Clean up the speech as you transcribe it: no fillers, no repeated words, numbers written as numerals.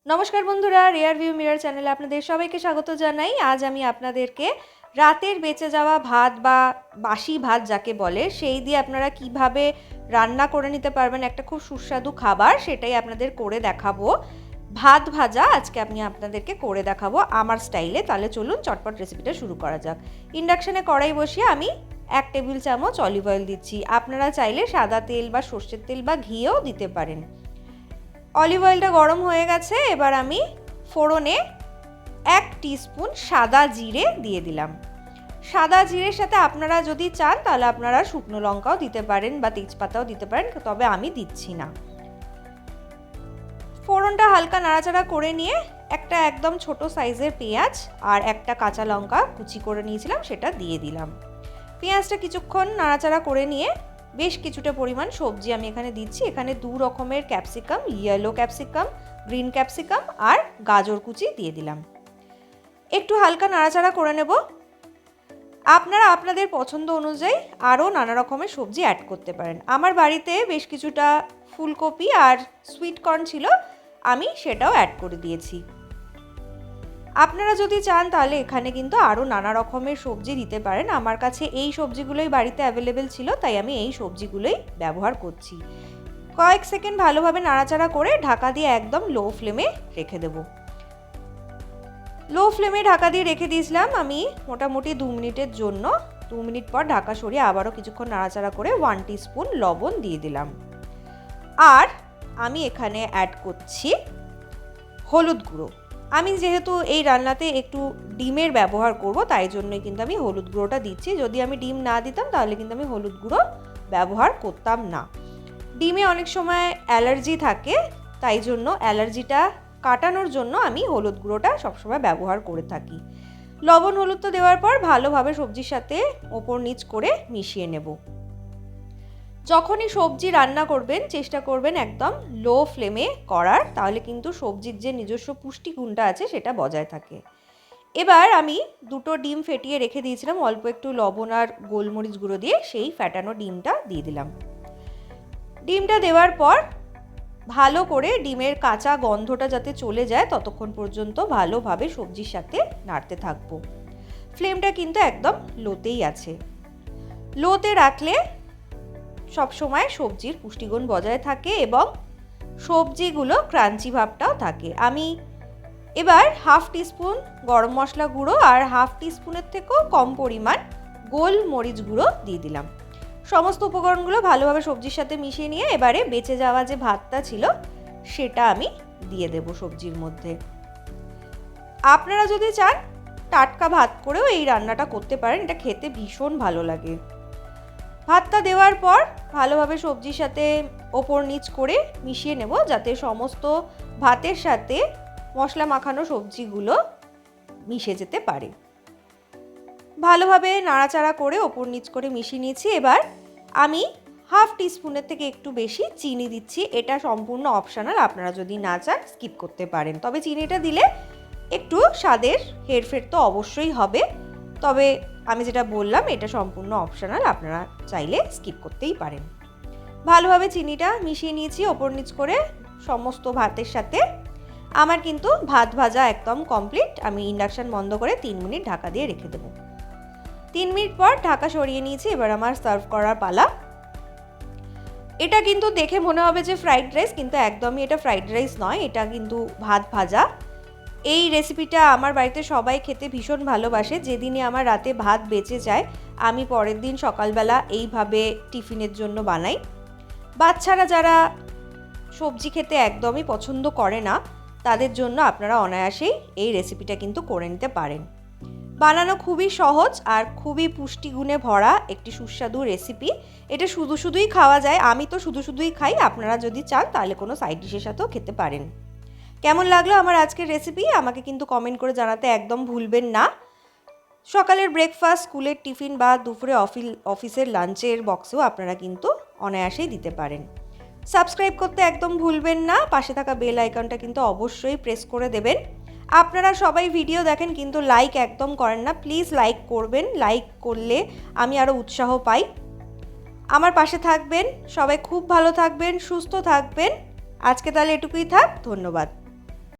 নমস্কার বন্ধুরা, rare view mirror চ্যানেলে আপনাদের সবাইকে স্বাগত জানাই। আজ আমি আপনাদেরকে রাতের বেঁচে যাওয়া ভাত বা বাসি ভাত যাকে বলে সেই দিয়ে আপনারা কিভাবে রান্না করে নিতে পারবেন একটা খুব সুস্বাদু খাবার, সেটাই আপনাদের করে দেখাবো। ভাত ভাজা আজকে আমি আপনাদেরকে করে দেখাবো আমার স্টাইলে। তাহলে চলুন চটপট রেসিপিটা শুরু করা যাক। ইন্ডাকশানে কড়াই বসিয়ে আমি 1 টেবিল চামচ অলিভ অয়েল দিচ্ছি। আপনারা চাইলে সাদা তেল বা সর্ষের তেল বা ঘিও দিতে পারেন। অলিভ অয়েলটা গরম হয়ে গেছে, এবার আমি ফোড়নে 1 টিস্পুন সাদা জিরে দিয়ে দিলাম। সাদা জিরের সাথে আপনারা যদি চান তাহলে আপনারা শুকনো লঙ্কাও দিতে পারেন বা তেজপাতাও দিতে পারেন, তবে আমি দিচ্ছি না। ফোড়নটা হালকা নাড়াচাড়া করে নিয়ে একটা একদম ছোট সাইজের পেঁয়াজ আর একটা কাঁচা লঙ্কা কুচি করে নিয়েছিলাম সেটা দিয়ে দিলাম। পেঁয়াজটা কিছুক্ষণ নাড়াচাড়া করে নিয়ে বেশ কিছুটা পরিমাণ সবজি আমি এখানে দিচ্ছি। এখানে 2 রকমের capsicum, yellow capsicum, green capsicum আর গাজর কুচি দিয়ে দিলাম। একটু হালকা নাড়াচাড়া করে নেব। আপনারা আপনাদের পছন্দ অনুযায়ী আরও নানা রকমের সবজি অ্যাড করতে পারেন। আমার বাড়িতে বেশ কিছুটা ফুলকপি আর সুইট কর্ন ছিল, আমি সেটাও অ্যাড করে দিয়েছি। আপনারা যদি চান তাহলে এখানে কিন্তু আরও নানা রকমের সবজি দিতে পারেন। আমার কাছে এই সবজিগুলোই বাড়িতে অ্যাভেলেবেল ছিল, তাই আমি এই সবজিগুলোই ব্যবহার করছি। কয়েক সেকেন্ড ভালোভাবে নাড়াচাড়া করে ঢাকা দিয়ে একদম লো ফ্লেমে রেখে দেব। লো ফ্লেমে ঢাকা দিয়ে রেখে দিয়েছিলাম আমি মোটামুটি 2 মিনিটের জন্য। 2 মিনিট পর ঢাকা সরিয়ে আবারও কিছুক্ষণ নাড়াচাড়া করে 1 টিস্পুন লবণ দিয়ে দিলাম। আর আমি এখানে অ্যাড করছি হলুদ গুঁড়ো। আমি যেহেতু এই রান্নাতে একটু ডিমের ব্যবহার করব, তাই জন্যই কিন্তু আমি হলুদ গুঁড়োটা দিচ্ছি। যদি আমি ডিম না দিতাম তাহলে কিন্তু আমি হলুদ গুঁড়ো ব্যবহার করতাম না। ডিমে অনেক সময় অ্যালার্জি থাকে, তাই জন্য অ্যালার্জিটা কাটানোর জন্য আমি হলুদ গুঁড়োটা সবসময় ব্যবহার করে থাকি। লবণ হলুদটা দেওয়ার পর ভালোভাবে সবজির সাথে ওপর নিচ করে মিশিয়ে নেব। যখনই সবজি রান্না করবেন চেষ্টা করবেন একদম লো ফ্লেমে করার, তাহলে কিন্তু সবজির যে নিজস্ব পুষ্টিগুণটা আছে সেটা বজায় থাকে। এবার আমি 2টো ডিম ফেটিয়ে রেখে দিয়েছিলাম অল্প একটু লবণ আর গোলমরিচ গুঁড়ো দিয়ে, সেই ফ্যাটানো ডিমটা দিয়ে দিলাম। ডিমটা দেওয়ার পর ভালো করে ডিমের কাঁচা গন্ধটা যাতে চলে যায় ততক্ষণ পর্যন্ত ভালোভাবে সবজির সাথে নাড়তে থাকবো। ফ্লেমটা কিন্তু একদম লোতেই আছে। লোতে রাখলে সবসময় সবজির পুষ্টিগুণ বজায় থাকে এবং সবজিগুলো ক্রাঞ্চি ভাবটাও থাকে। আমি এবার 1/2 টিস্পুন গরম মশলা গুঁড়ো আর 1/2 টিস্পুনের থেকেও কম পরিমাণ গোলমরিচ গুঁড়ো দিয়ে দিলাম। সমস্ত উপকরণগুলো ভালোভাবে সবজির সাথে মিশিয়ে নিয়ে এবারে বেঁচে যাওয়া যে ভাতটা ছিল সেটা আমি দিয়ে দেব সবজির মধ্যে। আপনারা যদি চান টাটকা ভাত করেও এই রান্নাটা করতে পারেন, এটা খেতে ভীষণ ভালো লাগে। ভাতটা দেওয়ার পর ভালোভাবে সবজির সাথে ওপর নিচ করে মিশিয়ে নেব, যাতে সমস্ত ভাতের সাথে মশলা মাখানো সবজিগুলো মিশে যেতে পারে। ভালোভাবে নাড়াচাড়া করে ওপর নিচ করে মিশিয়ে নিয়েছি। এবার আমি 1/2 টিস্পুনের থেকে একটু বেশি চিনি দিচ্ছি। এটা সম্পূর্ণ অপশনাল, আপনারা যদি না চান স্কিপ করতে পারেন। তবে চিনিটা দিলে একটু স্বাদের হেরফের তো অবশ্যই হবে, তবে আমি যেটা বললাম এটা সম্পূর্ণ অপশনাল, আপনারা চাইলে স্কিপ করতেই পারেন। ভালোভাবে চিনিটা মিশিয়ে নিয়েছি ওপর নিচ করে সমস্ত ভাতের সাথে। আমার কিন্তু ভাত ভাজা একদম কমপ্লিট। আমি ইন্ডাকশান বন্ধ করে 3 মিনিট ঢাকা দিয়ে রেখে দেবো। 3 মিনিট পর ঢাকা সরিয়ে নিয়েছি। এবার আমার সার্ভ করার পালা। এটা কিন্তু দেখে মনে হবে যে ফ্রাইড রাইস, কিন্তু একদমই এটা ফ্রাইড রাইস নয়, এটা কিন্তু ভাত ভাজা। এই রেসিপিটা আমার বাড়িতে সবাই খেতে ভীষণ ভালোবাসে। যেদিনে আমার রাতে ভাত বেঁচে যায় আমি পরের দিন সকালবেলা এইভাবে টিফিনের জন্য বানাই। বাচ্চারা যারা সবজি খেতে একদমই পছন্দ করে না তাদের জন্য আপনারা অনায়াসেই এই রেসিপিটা কিন্তু করে নিতে পারেন। বানানো খুবই সহজ আর খুবই পুষ্টিগুণে ভরা একটি সুস্বাদু রেসিপি। এটা শুধুই খাওয়া যায়, আমি তো শুধুই খাই। আপনারা যদি চান তাহলে কোনো সাইড ডিশের সাথেও খেতে পারেন। কেমন লাগলো আমার আজকের রেসিপি আমাকে কিন্তু কমেন্ট করে জানাতে একদম ভুলবেন না। সকালের ব্রেকফাস্ট, স্কুলের টিফিন বা দুপুরে অফিসের লাঞ্চের বক্সেও আপনারা কিন্তু অনায়াসেই দিতে পারেন। সাবস্ক্রাইব করতে একদম ভুলবেন না, পাশে থাকা বেল আইকনটা কিন্তু অবশ্যই প্রেস করে দেবেন। আপনারা সবাই ভিডিও দেখেন কিন্তু লাইক একদম করেন না, প্লিজ লাইক করবেন। লাইক করলে আমি আরও উৎসাহ পাই। আমার পাশে থাকবেন। সবাই খুব ভালো থাকবেন, সুস্থ থাকবেন। আজকে তাহলে এটুকুই থাক। ধন্যবাদ।